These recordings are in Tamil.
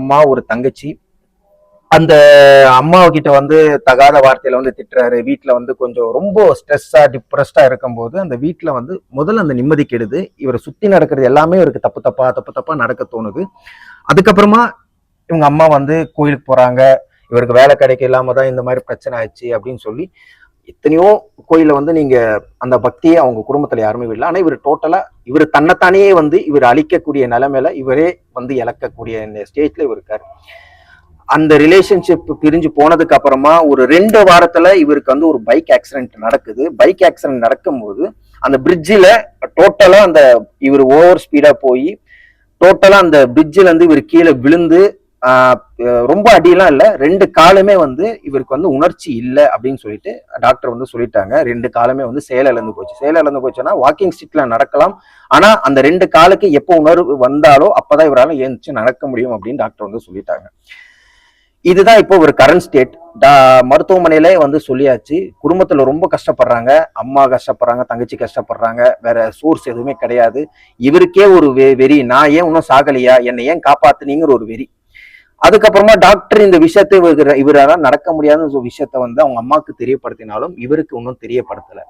அம்மா ஒரு தங்கச்சி. அந்த அம்மாவுக்கிட்ட வந்து தகாத வார்த்தையில வந்து திட்டுறாரு. வீட்டுல வந்து கொஞ்சம் ரொம்ப ஸ்ட்ரெஸ்ஸா டிப்ரெஸ்டா இருக்கும்போது அந்த வீட்டுல வந்து முதல்ல அந்த நிம்மதி கெடுது. இவரை சுத்தி நடக்கிறது எல்லாமே இவருக்கு தப்பு தப்பா நடக்க தோணுது. அதுக்கப்புறமா இவங்க அம்மா வந்து கோயிலுக்கு போறாங்க. இவருக்கு வேலை கிடைக்க இல்லாம தான் இந்த மாதிரி பிரச்சனை ஆயிடுச்சு அப்படின்னு சொல்லி எத்தனையோ கோயில வந்து நீங்க அந்த பக்தியை அவங்க குடும்பத்துல யாருமே இல்லை. ஆனா இவர் டோட்டலா இவர் தன்னைத்தானே வந்து இவர் அழிக்கக்கூடிய நிலைமையில இவரே வந்து இழக்கக்கூடிய ஸ்டேஜ்ல இவர் இருக்காரு. அந்த ரிலேஷன்ஷிப் பிரிஞ்சு போனதுக்கு அப்புறமா ஒரு 2 வாரத்துல இவருக்கு வந்து ஒரு பைக் ஆக்சிடென்ட் நடக்குது. பைக் ஆக்சிடென்ட் நடக்கும்போது அந்த பிரிட்ஜில் டோட்டலா அந்த இவர் ஓவர் ஸ்பீடா போய் டோட்டலா அந்த பிரிட்ஜில் இருந்து இவர் கீழே விழுந்து ரொம்ப அடியெல்லாம் இல்லை, 2 காலுமே வந்து இவருக்கு வந்து உணர்ச்சி இல்லை அப்படின்னு சொல்லிட்டு டாக்டர் வந்து சொல்லிட்டாங்க. 2 காலுமே வந்து செயலிழந்து போச்சு. செயலிழந்து போச்சுன்னா வாக்கிங் ஸ்டிக்ல நடக்கலாம், ஆனா அந்த 2 காலுக்கு எப்போ உணர்வு வந்தாலோ அப்பதான் இவரால் ஏந்திச்சு நடக்க முடியும் அப்படின்னு டாக்டர் வந்து சொல்லிட்டாங்க. இதுதான் இப்போ ஒரு கரண்ட் ஸ்டேட். மருத்துவமனையிலே வந்து சொல்லியாச்சு. குடும்பத்துல ரொம்ப கஷ்டப்படுறாங்க. அம்மா கஷ்டப்படுறாங்க, தங்கச்சி கஷ்டப்படுறாங்க. வேற சோர்ஸ் எதுவுமே கிடையாது. இவருக்கே ஒரு வெறி, நான் ஏன் இன்னும் சாகலையா, என்னை ஏன் காப்பாத்துனீங்கிற ஒரு வெறி. அதுக்கப்புறமா டாக்டர் இந்த விஷயத்தை இவரால் நடக்க முடியாத விஷயத்த வந்து அவங்க அம்மாவுக்கு தெரியப்படுத்தினாலும் இவருக்கு இன்னும் தெரியப்படுத்தல.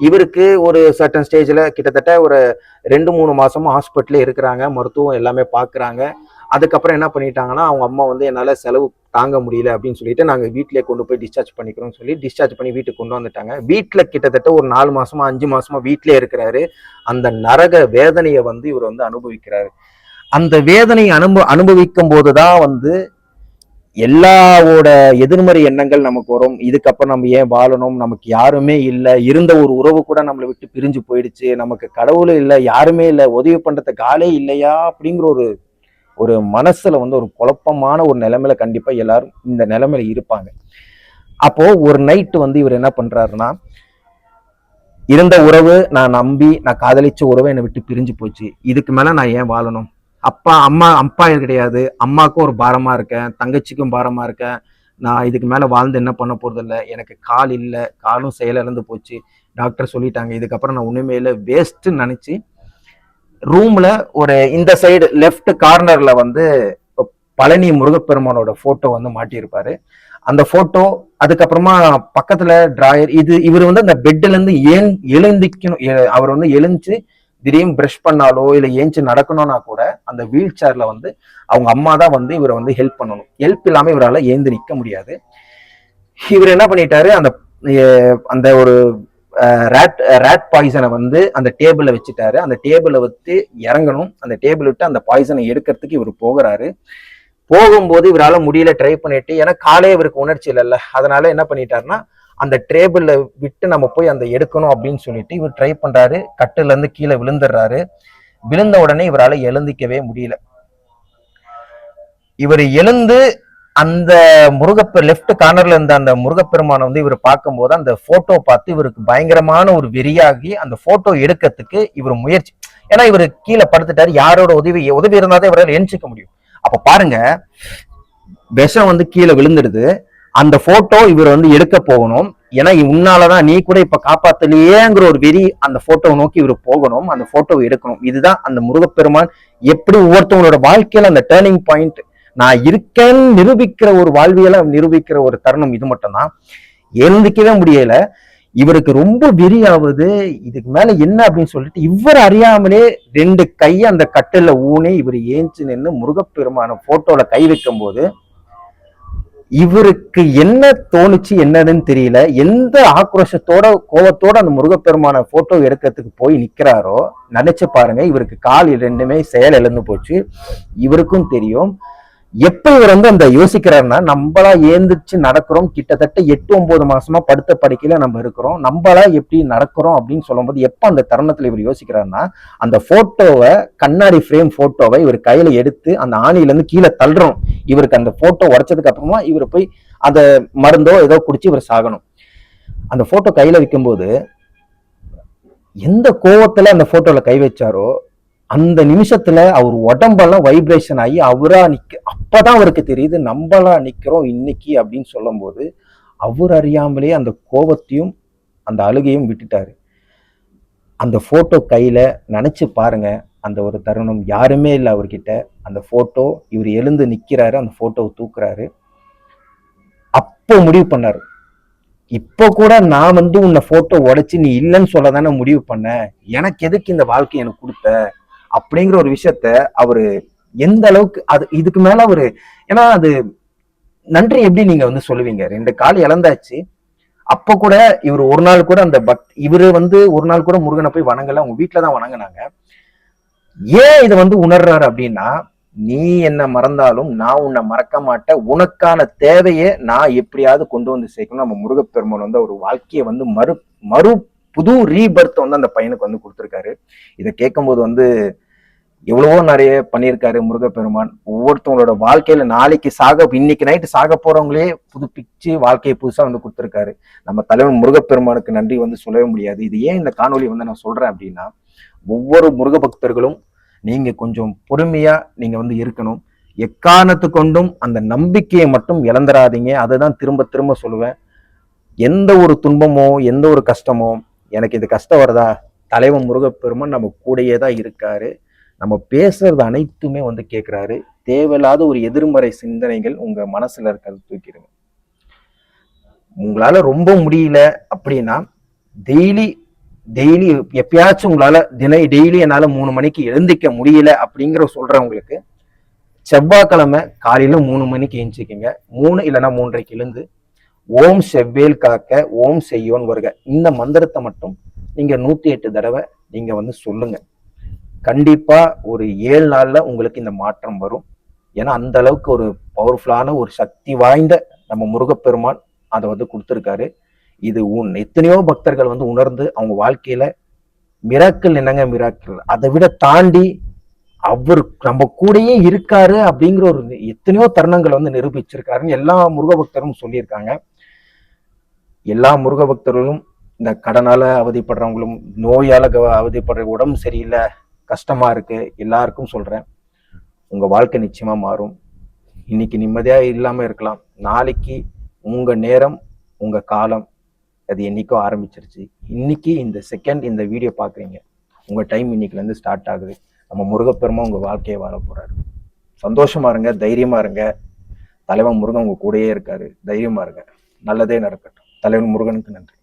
இவருக்கு ஒரு சர்டன் ஸ்டேஜ்ல கிட்டத்தட்ட ஒரு 2-3 மாசமா ஹாஸ்பிட்டல்ல இருக்கிறாங்க. மருத்துவம் எல்லாமே பாக்குறாங்க. அதுக்கப்புறம் என்ன பண்ணிட்டாங்கன்னா அவங்க அம்மா வந்து என்னால செலவு தாங்க முடியல அப்படின்னு சொல்லிட்டு நாங்க வீட்டிலேயே கொண்டு போய் டிஸ்சார்ஜ் பண்ணிக்கிறோம்னு சொல்லி டிஸ்சார்ஜ் பண்ணி வீட்டுக்கு கொண்டு வந்துட்டாங்க. வீட்டுல கிட்டத்தட்ட ஒரு 4 மாசமா 5 மாசமா வீட்டிலே இருக்கிறாரு. அந்த நரக வேதனையை வந்து இவர் வந்து அனுபவிக்கிறாரு. அந்த வேதனை அனுபவிக்கும் போதுதான் வந்து எல்லாவோட எதிர்மறை எண்ணங்கள் நமக்கு வரும். இதுக்கப்புறம் நம்ம ஏன் வாழணும், நமக்கு யாருமே இல்லை, இருந்த ஒரு உறவு கூட நம்மளை விட்டு பிரிஞ்சு போயிடுச்சு, நமக்கு கடவுளும் இல்லை, யாருமே இல்லை, உதவி பண்றதுக்கு ஆளே இல்லையா அப்படிங்கிற ஒரு ஒரு மனசுல வந்து ஒரு குழப்பமான ஒரு நிலைமையில கண்டிப்பா எல்லாரும் இந்த நிலைமையில இருப்பாங்க. அப்போ ஒரு நைட்டு வந்து இவர் என்ன பண்றாருன்னா, இருந்த உறவு நான் நம்பி நான் காதலிச்ச உறவை என்னை விட்டு பிரிஞ்சு போச்சு, இதுக்கு மேல நான் ஏன் வாழணும், அப்பா கிடையாது, அம்மாவுக்கும் ஒரு பாரமா இருக்கேன், தங்கச்சிக்கும் பாரமா இருக்கேன், நான் இதுக்கு மேல வாழ்ந்து என்ன பண்ண போறது இல்லை, எனக்கு கால் இல்லை, காலும் செயலிழந்து போச்சு, டாக்டர் சொல்லிட்டாங்க, இதுக்கப்புறம் நான் ஒண்ணுமே இல்லை, வேஸ்ட்ன்னு நினைச்சு ரூம்ல ஒரு இந்த சைடு லெஃப்ட் கார்னர்ல வந்து பழனி முருகப்பெருமானோட போட்டோ வந்து மாட்டியிருப்பாரு. அந்த போட்டோ அதுக்கப்புறமா பக்கத்துல டிராயர், இவர் வந்து அந்த பெட்ல இருந்து எழுந்திக்கணும், அவர் வந்து எழுந்து திடீர்னு பிரஷ் பண்ணாலோ இல்ல ஏஞ்சி நடக்கணும்னா கூட அந்த வீல் சேர்ல வந்து அவங்க அம்மா தான் வந்து இவரை வந்து ஹெல்ப் பண்ணணும். ஹெல்ப் இல்லாம இவரால் ஏந்து நிற்க முடியாது. இவர் என்ன பண்ணிட்டாரு, அந்த அந்த ஒரு ரேட் பாய்சனை வந்து அந்த டேபிள்ல வச்சுட்டாரு. அந்த டேபிளை வச்சு இறங்கணும், அந்த டேபிள் விட்டு அந்த பாய்சனை எடுக்கிறதுக்கு இவர் போகிறாரு. போகும்போது இவரால் முடியல, ட்ரை பண்ணிட்டு, ஏன்னா காலே இவருக்கு உணர்ச்சி இல்லைல்ல, அதனால என்ன பண்ணிட்டாருன்னா அந்த டேபிள்ல விட்டு நம்ம போய் அந்த எடுக்கணும் அப்படின்னு சொல்லிட்டு இவர் ட்ரை பண்றாரு. கட்டுல இருந்து கீழே விழுந்துடுறாரு. விழுந்த உடனே இவரால் எழுந்திக்கவே முடியல. இவர் எழுந்து அந்த லெப்ட் கார்னர்ல இருந்த அந்த முருகப்பெருமானை வந்து இவர் பார்க்கும்போது அந்த போட்டோ பார்த்து இவருக்கு பயங்கரமான ஒரு வெறியாகி அந்த போட்டோ எடுக்கிறதுக்கு இவர் முயற்சி, ஏன்னா இவர் கீழே படுத்துட்டாரு, யாரோட உதவி இருந்தாதான் இவரால் எழுச்சிக்க முடியும். அப்ப பாருங்க, விஷம் வந்து கீழே விழுந்துடுது, அந்த போட்டோ இவர் வந்து எடுக்க போகணும், ஏன்னா உன்னாலதான் நீ கூட இப்ப காப்பாத்தலையேங்கிற ஒரு வெறி அந்த போட்டோவை நோக்கி இவர் போகணும், அந்த போட்டோவை எடுக்கணும். இதுதான் அந்த முருகப்பெருமான் எப்படி ஒவ்வொருத்தவங்களோட வாழ்க்கையில அந்த டேர்னிங் பாயிண்ட், நான் இருக்கேன்னு நிரூபிக்கிற ஒரு வாழ்வியலை நிரூபிக்கிற ஒரு தருணம் இது மட்டும்தான். எழுந்திக்கவே முடியல, இவருக்கு ரொம்ப வெறியாவது, இதுக்கு மேல என்ன அப்படின்னு சொல்லிட்டு இவர் அறியாமலே 2 கையை அந்த கட்டில ஊனி இவர் ஏஞ்சி நின்று முருகப்பெருமான போட்டோல கை வைக்கும் போது இவருக்கு என்ன தோணுச்சு என்னதுன்னு தெரியல. எந்த ஆக்ரோஷத்தோட கோபத்தோட அந்த முருகப்பெருமான போட்டோ எடுக்கிறதுக்கு போய் நிக்கிறாரோ, நினைச்சு பாருங்க, இவருக்கு கால் 2மே செயல் இழந்து போச்சு. இவருக்கும் தெரியும். எப்ப இவர் வந்து அந்த யோசிக்கிறாருன்னா, நம்மளா ஏந்திரிச்சு நடக்கிறோம், கிட்டத்தட்ட 8-9 மாசமா படுத்த படுக்கையில நம்ம இருக்கிறோம், நம்மளா எப்படி நடக்கிறோம் அப்படின்னு சொல்லும் போது எப்ப அந்த தருணத்துல இவர் யோசிக்கிறாருன்னா, அந்த போட்டோவை, கண்ணாடி ஃப்ரேம் போட்டோவை இவர் கையில எடுத்து அந்த ஆணியில இருந்து கீழே தள்ளுறோம். இவருக்கு அந்த போட்டோ உடைச்சதுக்கு அப்புறமா இவர் போய் அந்த மருந்தோ ஏதோ குடிச்சு இவர் சாகணும். அந்த போட்டோ கையில வைக்கும்போது எந்த கோவத்துல அந்த போட்டோல கை வச்சாரோ அந்த நிமிஷத்துல அவர் உடம்பெல்லாம் வைப்ரேஷன் ஆகி அவரா அப்பதான் அவருக்கு தெரியுது நம்மளா நிக்கிறோம் இன்னைக்கு அப்படின்னு சொல்லும் போது அவர் அறியாமலே அந்த கோபத்தையும் அந்த அழுகையும் விட்டுட்டாரு. அந்த போட்டோ கையில நினைச்சு பாருங்க, அந்த ஒரு தருணம் யாருமே இல்லை அவர்கிட்ட. அந்த போட்டோ இவர் எழுந்து நிக்கிறாரு, அந்த போட்டோவை தூக்குறாரு. அப்போ முடிவு பண்ணாரு, இப்போ கூட நான் வந்து உன்னை போட்டோ உடைச்சு நீ இல்லைன்னு சொல்ல தானே முடிவு பண்ண, எனக்கு எதுக்கு இந்த வாழ்க்கை எனக்கு கொடுத்த அப்படிங்கிற ஒரு விஷயத்த அவரு எந்த அளவுக்கு அது இதுக்கு மேல அவரு, ஏன்னா அது நன்றி எப்படி நீங்க வந்து சொல்லுவீங்க? 2 கால் இழந்தாச்சு. அப்ப கூட இவர் ஒரு நாள் கூட அந்த இவரு வந்து ஒரு நாள் கூட முருகனை போய் வணங்கல, அவங்க வீட்டுலதான் வணங்கினாங்க. ஏன் இதை வந்து உணர்றாரு அப்படின்னா, நீ என்ன மறந்தாலும் நான் உன்னை மறக்க மாட்டேன், உனக்கான தேவையை நான் எப்படியாவது கொண்டு வந்து சேர்க்கணும். நம்ம முருகப்பெருமான் வந்து ஒரு வாழ்க்கையை வந்து மறு புது ரீபர்த் வந்து அந்த பையனுக்கு வந்து கொடுத்துருக்காரு. இதை கேட்கும்போது வந்து எவ்வளவோ நிறைய பண்ணியிருக்காரு முருகப்பெருமான். ஒவ்வொருத்தவங்களோட வாழ்க்கையில நாளைக்கு இன்னைக்கு நைட்டு சாக போறவங்களே புதுப்பிச்சு வாழ்க்கையை புதுசா வந்து கொடுத்துருக்காரு. நம்ம தலைவன் முருகப்பெருமானுக்கு நன்றி வந்து சொல்லவே முடியாது. இது ஏன் இந்த காணொலி வந்து நான் சொல்றேன் அப்படின்னா, ஒவ்வொரு முருக பக்தர்களும் நீங்க கொஞ்சம் பொறுமையா நீங்க வந்து இருக்கணும். எக்காரணத்து கொண்டும் அந்த நம்பிக்கையை மட்டும் இழந்துடாதீங்க. அதுதான் திரும்ப திரும்ப சொல்லுவேன். எந்த ஒரு துன்பமோ எந்த ஒரு கஷ்டமோ, எனக்கு இது கஷ்டம் வருதா, தலைவன் முருகப்பெருமான் நம்ம கூடயே தான் இருக்காரு. நம்ம பேசுறது அனைத்துமே வந்து கேட்கிறாரு. தேவையில்லாத ஒரு எதிர்மறை சிந்தனைகள் உங்க மனசுல இருக்கிறது தூக்கிடுங்க. உங்களால ரொம்ப முடியல அப்படின்னா டெய்லி எப்பயாச்சும் உங்களால டெய்லி என்னால 3 மணிக்கு எழுந்திக்க முடியல அப்படிங்கிற சொல்றவங்களுக்கு செவ்வாய்க்கிழமை காலையில 3 மணிக்கு எழுந்திக்குங்க. 3 இல்லைன்னா 3:30 எழுந்து ஓம் செவ்வேல் காக்க ஓம் செய்யோன் வருக இந்த மந்திரத்தை மட்டும் நீங்க 108 தடவை நீங்க வந்து சொல்லுங்க. கண்டிப்பா ஒரு 7 நாள்ல உங்களுக்கு இந்த மாற்றம் வரும். ஏன்னா அந்த அளவுக்கு ஒரு பவர்ஃபுல்லான ஒரு சக்தி வாய்ந்த நம்ம முருகப்பெருமான் அதை வந்து கொடுத்துருக்காரு. இது எத்தனையோ பக்தர்கள் வந்து உணர்ந்து அவங்க வாழ்க்கையில மிராக்கிள் என்னங்க மிராக்கிள், அதை விட தாண்டி அவர் நம்ம கூடயே இருக்காரு அப்படிங்கிற ஒரு எத்தனையோ தருணங்களை வந்து நிரூபிச்சிருக்காருன்னு எல்லா முருக பக்தரும் சொல்லியிருக்காங்க. எல்லா முருக பக்தர்களும் இந்த கடனால அவதிப்படுறவங்களும், நோயால அவதிப்படுற, உடம்பு சரியில்லை, கஷ்டமா இருக்கு, எல்லாருக்கும் சொல்றேன், உங்க வாழ்க்கை நிச்சயமா மாறும். இன்னைக்கு நிம்மதியா இல்லாம இருக்கலாம், நாளைக்கு உங்க நேரம் உங்க காலம் அது என்னைக்கோ ஆரம்பிச்சிருச்சு. இன்னைக்கு இந்த செகண்ட் இந்த வீடியோ பாக்குறீங்க, உங்க டைம் இன்னைக்குல இருந்து ஸ்டார்ட் ஆகுது. நம்ம முருகப்பெருமா உங்க வாழ்க்கையை வாழ போறாரு. சந்தோஷமா இருங்க, தைரியமா இருங்க. தலைவன் முருகன் உங்க கூடயே இருக்காரு. தைரியமா இருங்க, நல்லதே நடக்கட்டும். தலைவன் முருகனுக்கு நன்றி.